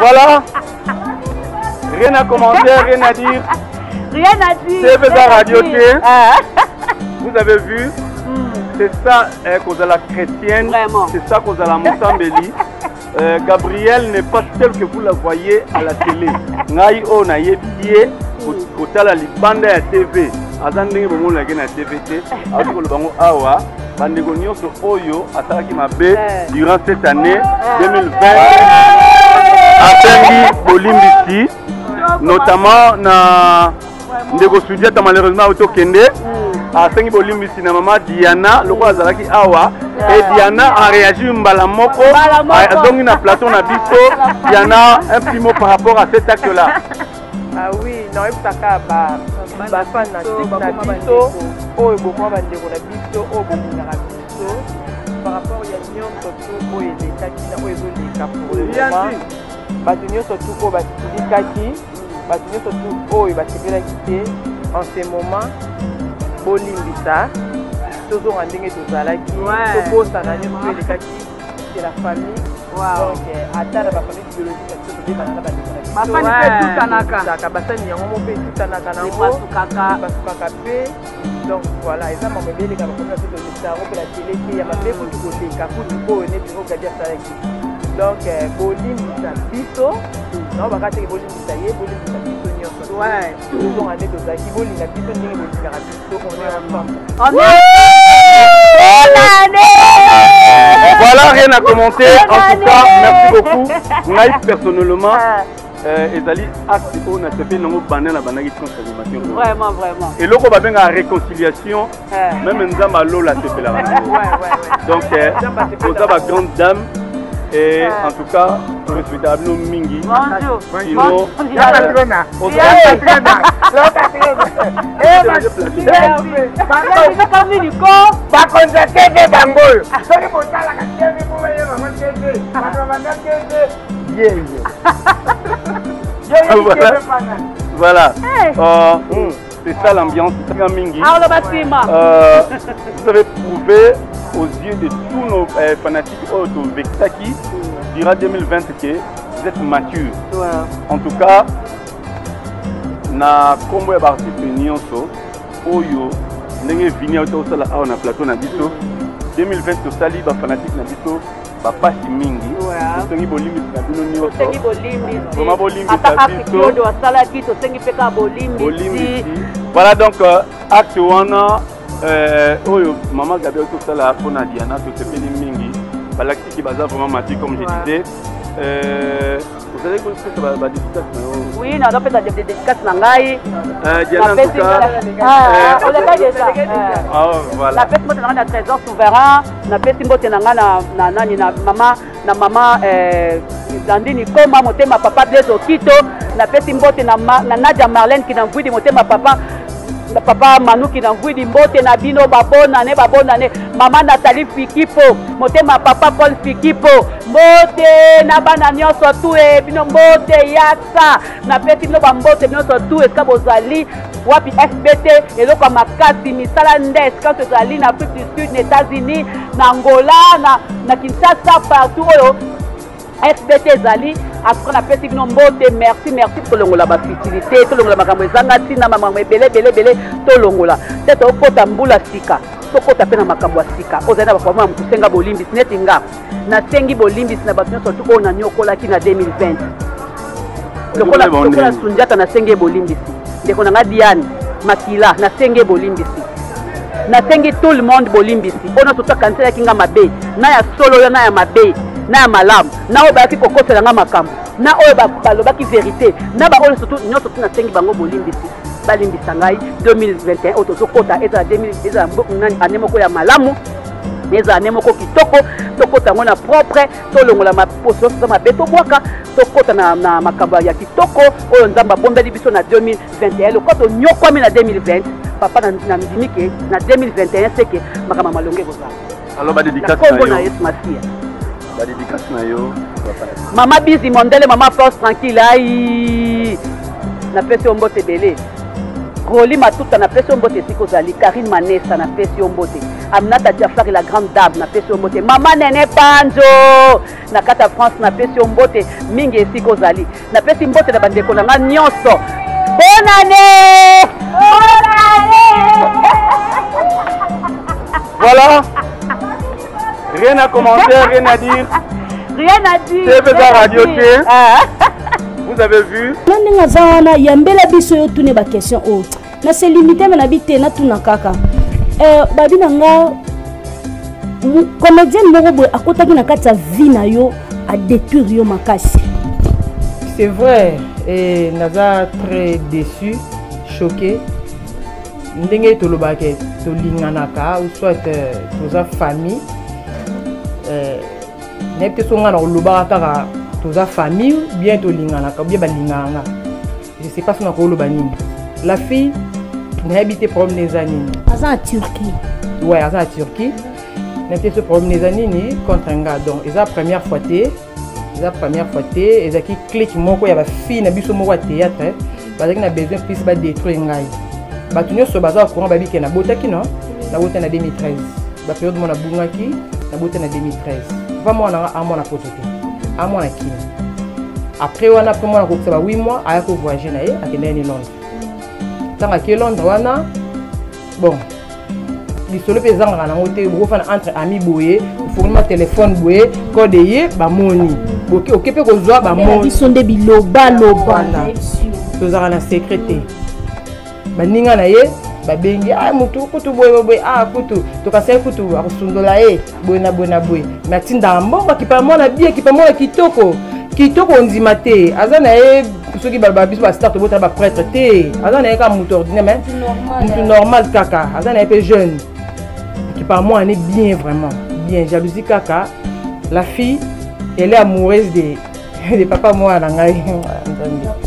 Voilà. Rien à commenter, rien à dire. Rien à dire. C'est Bézard Radio T. Vous avez vu, c'est ça cause à la chrétienne. C'est ça cause à la Moussambeli. Gabriel n'est pas tel que vous la voyez à la télé. Ngai o na yebiye kotala libanda ya TV. Azandenge bomo la gena TV te. Audi ko bango awa bandeko nyonso oyo atalaki mabe durant cette année 2020. Atengi bolimbisi notamment na ndeko Sudiata malheureusement auto kende. Atengi bolimbisi na maman Diana loko azalaki awa. Et Diana a réagi mbala moko. Donc na plateau na biso. Diana un petit mot par rapport à cet acte là. Ah oui, non, il faut que ba fanatique na biso oyo boko bandeko na biso oyo bomingaka biso par rapport ya nyonso tu oyo elekaki na oyo ezoleka pour le moment bato nyonso tu oyo basilikaki bato nyonso tu oyo basepelaki te en ce moment bolimbisa tozonga ndenge tozalaki tobosana nyonso elekaki c'est la famille. Donc ata na bafamille biologique na biso tobebana na bandeko na biso bafani mpe tutanaka basani yango mo mpe tutanaka nango epasukaka mpe donc voilà eza mambo ebeleka bafamille na biso tolekisa yango mpe na tele te ya mabe kutu koleka kutu oyo neti ogadi asalaki donc bolimbisa biso nao bakateke bolimbisa ye bolimbisa biso nyonso tozonga nde tozalaki bolinga biso ndenge bolingaka biso on est ensemble. Voilà, rien à commenter. En tout cas, merci beaucoup. Naïf personnellement, Ezali acte on a fait non banane la banane qui transformation. Vraiment, vraiment. Et l'autre va bien la réconciliation. Même Nzamba Lola c'est fait la. Donc pour ça ma grande dame et en tout cas respectable Mingi. Bonjour. Sinon, voilà. C'est ça l'ambiance. Vous avez prouvé aux yeux de tous nos fanatiques de Vexaki durant 2020 que vous êtes mature. En tout cas, na combo ya artiste nyonso oyo ndenge vini auto sala a na plateau na biso 2020 to sali ba fanatique na biso ba pasi mingi sengi bolimbi na bino nyonso sengi bolimbi vraiment bolimbi na biso do sala ki to sengi peka bolimbi voilà donc acte wana oyo maman Gabriel to sala pona Diana to sepeli mingi balaki ki baza vraiment mature comme je disais. Vous allez connaître la dédicace. Oui, on a fait la dédicace nangai. Diana en tout cas. On l'a pas déjà. Voilà. La fête moi na trésor souverain, na fête mbote nanga na nani na maman Dandini Koma motema papa Blaise Okito, na fête mbote na Nadia Marlène qui na vudi motema papa papa Manu qui n'envoie mbote na bino babona ne mama Nathalie Fikipo motema papa Paul Fikipo mbote na bana nyonso tu e bino mbote yasa na peti bino bambote nyonso tu eska bozali wapi FBT eloko makasi misala ndes quand tozali na Afrique du Sud na États-Unis na Angola na Kinshasa partout oyo FBT Zali après la petite mbote merci pour longola ba futilité to longola makambo ezanga tina makambo ebele to longola teto okota mbula sika to kota pena makambo sika ozana ba kwa mkusenga bolimbi sinetinga na sengi bolimbi sina bato nyonso tu ona nyokola ki na 2020 lokola Sundiata na sengi bolimbi ndeko na Diane Makila na sengi bolimbi na sengi tout le monde bolimbi ona tota kansela kinga mabe na ya solo na ya mabe na malamu na oyo bayaki kokosela nga makambo na oyo balobaki vérité na baoyo surtout nyonso tuna sengi bango bolimbisi balimbisa ngai 2021 oyo tozokota ezala 2000 ezala ane moko ya malamu ezala ane moko kitoko tokota yango na propre tolongola maposo za mabe tobwaka tokota na makambo ya kitoko oyo nzambe abombeli biso na 2021 lokola tonyokwami na 2020 papa na ndimi ke na 2021 seke makambo malonge kozala alors badédicace na Yesu Masia. La dédicace na yo. Maman Bizi Mondele, maman Force tranquille. Aïe. Na pesi ombote belé. Roli Matuta na pesi ombote sikozali. Karine Manessa na pesi ombote. Aminata Diafari la grande dame na pesi mbote mama nene panzo na kata France na pesi mbote mingi esiko zali na pesi mbote na bandeko na nga nyonso bonne année. Voilà, rien à commenter, rien à dire. Rien à dire. C'est Béza Radio T. Vous avez vu? Nandinga zawana yambela biso yo tune ba question o. Na se limiter na bité na tuna kaka. Babi nanga comédien moko boy akotaki na kati ya vie na yo a détruire yo makasi. C'est vrai et naza très déçu, choqué. Ndenge tolobake tolinganaka ou soit toza famille n'était songa na lobaka kaka toza famille bien tolinganaka bien balinganga. Je sais pas si on a koloba nini. La fille n'a habité problème des années. Aza en Turquie. Ouais, aza en Turquie. N'était ce problème des années ni contre un gars. Donc, c'est la première fois té. C'est la première fois té. Et ça qui clique moko ya ba fille na biso moko théâtre. Parce qu'il a besoin plus ba détruire ngai. Ba tunyo so baza courant ba biki na botaki non. Na bota na 2013. Ba période mon na bungaki na bota na 2013. Vraiment na amona pototé. Amona kini. Après on a après moi na ko ba 8 mois aya ko voyager na ye akenda ni Londres. Tanga ke Londres wana bon lisolo pe zanga na ngote bo fana entre amis boye fournima téléphone boye code ye ba moni boke okepe ko zwa ba moni bisonde biloba loba to zanga na secrété ba ninga na ye ba bengi mutu kutu boye boye kutu to kasa kutu akusundola ye boye na boye matinda mbongo kipa mona bien kipa mona kitoko ndima te azana ye soki balba biso ba start bota ba prêtre te azana ye ka mutu ordinaire mais mutu normal kaka azana ye pe jeune qui par moi elle est bien vraiment bien jalousie kaka la fille elle est amoureuse de papa moi na ngai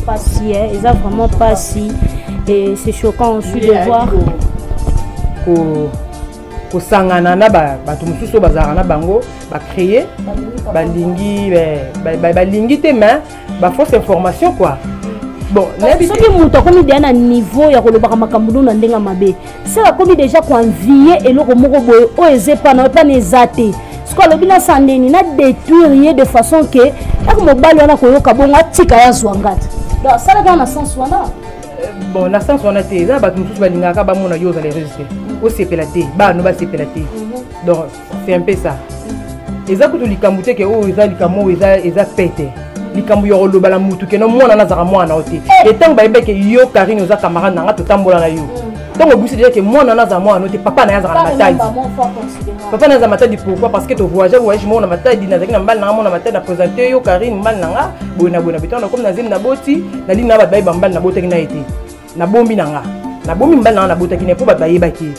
pas si ils ont vraiment pas si et c'est choquant aussi de voir ko sangana na bato mususu bazara na bango ba créer balingi te mais ba fausse information quoi. Bon, ce qui monte comme il y a un niveau, il y a le baramakambou na ndenga mabe. C'est la comme déjà qu'on envier et le remoro boy o eze pas nezaté. Ce qu'on le bina sandeni na détruire de façon que ak mo bali wana ko yoka bonga tika ya zwangat. Donc ça là dans sens wana. Bon, na sens wana te za ba mususu balingaka ba mona yo za les résultats. O sepelaté, ba no ba sepelaté. Donc c'est un peu ça. Eza ko to likamute ke o eza likamo eza pété. Likambu yo lobala mutu ke no mwana nazaka mwana oti etango bayibe ke yo Karine oza camarade nanga totambola na yo tango busi déjà ke mwana nazaka mwana oti papa na yazaka na matadi papa na yazaka matadi pourquoi parce que to voyage mwana matadi nazaki na mbali nanga mwana matadi na présenter yo Karine mbali nanga bona bitana comme nazim na boti na lina ba bayiba mbali na botaki na ete na bombi nanga na bombi mbali nanga na botaki ne po ba bayibaki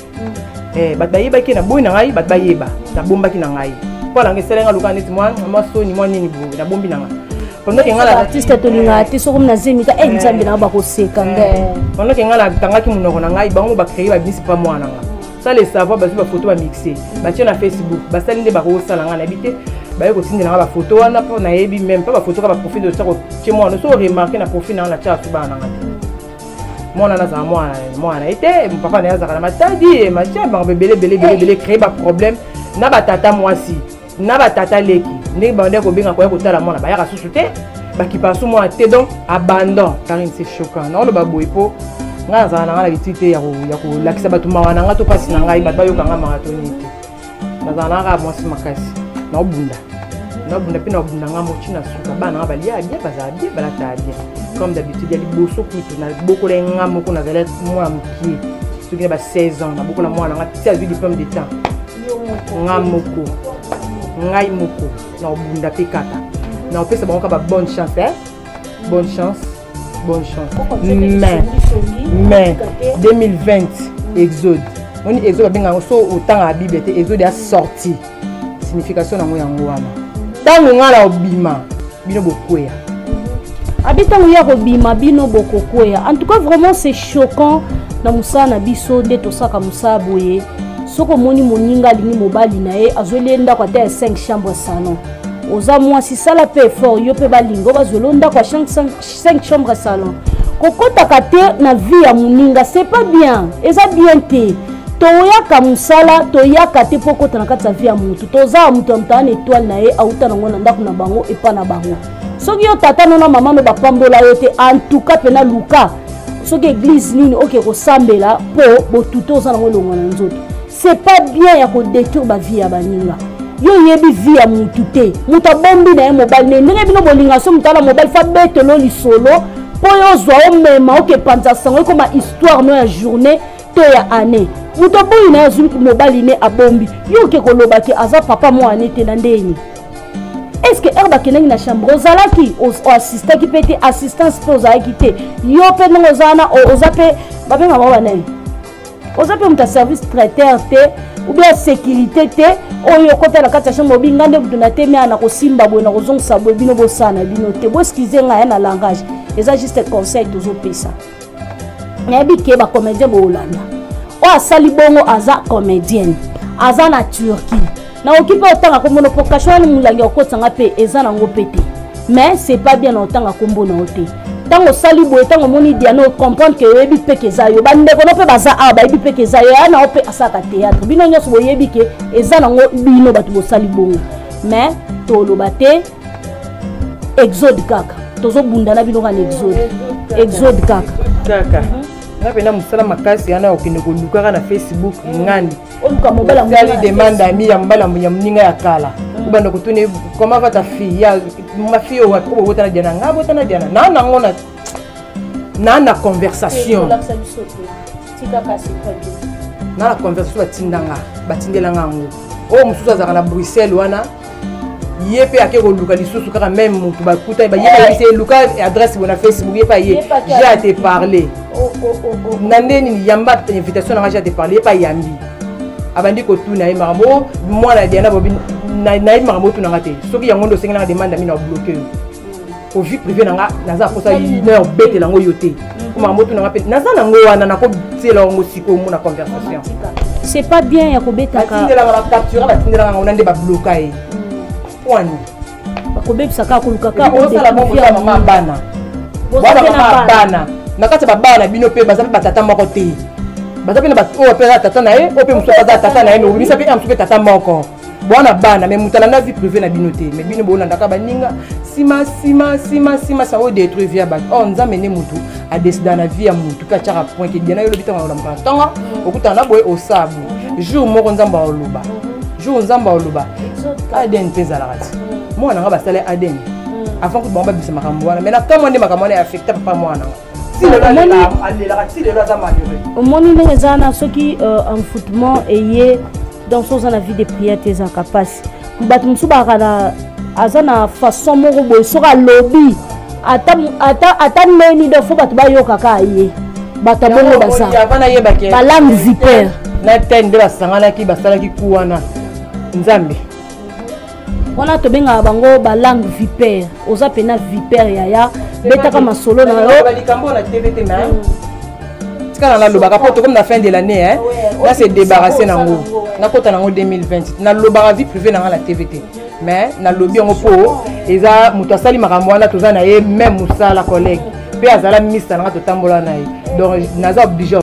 ba bayibaki na boyi nanga ba bayiba na bombaki na ngai voilà ngeselenga luka neti mwana masoni mwana nini bo na bombi nanga pendant que ngala artiste tolinga te soko na zemita nzambe na ba ko sekanga pendant que ngala tangaki munoko na ngai bango ba créer ba bisi pa mwana nga ça les savoir ba photo ba mixer ba tia na Facebook ba sali nde ba ko sala nga na bité ba yo ko tindela ba photo wana po na yebi même pas ba photo ka ba profil de tako chez moi no so remarquer na profil na tia su ba na nga mwana na za mwana ete papa na za kana matadi ma tia ba belé créer ba problème na ba tata mwasi na ba tata leki ndenge bande ko benga ko ya kotala mwana ba ya kasusu te ba kipasu mwana te donc abandon Karine c'est choquant na lo ba boipo nga za na ngala bitite ya ko lakisa batu mawana nga to pasi na ngai ba yo kanga marathoni te na za na ga mwasi makasi na obunda pina obunda nga mo china suka bana ba lia bien baza bien bala ta bien comme d'habitude ya liboso kutu na boko le nga moko na zala mwana mukie soki ba 16 ans na boko la mwana nga ti a vu diplôme d'état nga moko ngai moko na obunda pe kaka na opesa bango ka ba bonne chance mais 2020 exode on exode benga so autant à bible te exode a sorti signification nango yango wana tango ngala obima bino bokwea habitant ya robima bino bokokwea en tout cas vraiment c'est choquant na musana biso de to saka musaboye soko moni moninga lingi mobali na ye azolenda kwa te 5 chambres salon oza mwasi sala pe effort yo pe balingo bazolonda kwa 5 chambres salon kokota kate na vie ya moninga c'est pas bien eza bien te toyaka musala toyaka te po kota na kati ya vie ya mutu toza mutu amutana étoile na ye auta nango na ndako na bango epa na bango soki yo tata no na mama no bapambola yo te en tout cas pena luka soki église nini oke kosambela po botuto oza nango elongo na nzoto c'est pas bien ya kodétruire bavie ya baninga yo yebi vie ya mutu te mutu abombi na ye mobali ne ndenge bino bolinga so mutu ala mobali fa betelo lisolo po yo ozwa omema okepanza sango ekoma histoire no ya journée to ya année mutu aboyi na ye azwi mobali ne abombi yo oke koloba ke aza papa mo ane te na ndeni est-ce que herbe akendaki na chambre ozalaki oassistaki mpe te assistance mpe ozalaki te yo mpe ndenge oza wana oza mpe babenga bango banani oza mpe mutu ya service traiteur te ou bien sécurité te oyo okota na kati ya chambre obi nga nde mutu na te me ana kosimba boye na kozongisa boye bino bosala bino te boeskize nga ya na langage eza juste conseil tozopesa nayebi ke bacomédien boolanda oyo asali bongo aza comédienne aza na Turquie na okipe otanga kombono po kasho wani mulangi okotanga mpe eza nango mpe te mais c'est pas bien na otanga kombo na ote tango sali boye tango moni diano comprendre que oyebi mpe keza yo bandeko no mpe baza awa bayebi mpe keza yo ya na mpe asaka théâtre bino nyonso boyebi ke eza nango bino bato bosali bongo mais toloba te exode kaka tozobundana bino kana exode kaka nga pena musala makasi yana okende kolukaka na Facebook ngani oluka mobala mobali demande ami ya mobala ya mninga ya kala ubanda kutune comment va ta fille ya ma fille wa ko botana diana nga botana diana na ngona na conversation na conversation batindelanga ngo o mususu azaka na Bruxelles wana yepe ake koluka lisusu kaka même mutu bakuta ba yepe se luka adresse bona Facebook yepa ye j'ai à te parler nandeni yamba invitation na j'ai à te parler pas yambi abandi ko tuna ye maramo mwana diana bobi na ye maramo tuna ngate soki yango ndo sengena demande mina bloquer au vie privée nanga naza kosa une heure bête lango yote ko maramo tuna ngape naza nango wana na ko tsela ngo siko mu na conversation c'est pas bien ya kobeta ka batindela la capture batindela ngo nande ba bloquer wani bakobebisa kaka koluka kaka osala bongo ya mama bana bana nakati babana bino mpe baza mpe batata moko te baza mpe na oyo mpe tata na ye oyo mpe mosusu aza tata na ye mais obimisa mpe mosusu mpe tata moko bwana bana mais mutala na vie privée na bino te mais bino bolandaka baninga sima oyo détruire vie ya bato o nzambe nde mutu adesida na vie ya mutu mpe atiaka point ke diana yo lobi ntango olamuka ntongo okutana na boye osabu jour moko nzambe aoloba jour nzambe aoloba aden mpe ezalaka ti mwana nga basala aden avant que bango babisa makambo wana mais na ntango nde makambo wana eaffecte papa mwana omoni ndenge eza na soki enfoutement eye donc so oza na vie de prière te ezalaka mpasi bato mosusu bakaka na aza na façon moko boye soki alobi ata ndeni do fo bato bayokaka ye bato abongo baza balangue vipere na tene nde basanganaki basalaki ku wana nzambe wana tobengaka bango balangue vipere oza pena vipere yaya betaka masolo na yo tika na lobaka po to comme na fin de l'année hein là c'est débarrassé nango nakota nango 2028 na lobaka vie privée na la TVT mais na lobi yango po eza mutu asali makambo wana toza na ye même musala collègue pe azala ministre na to tambola na ye donc naza obligé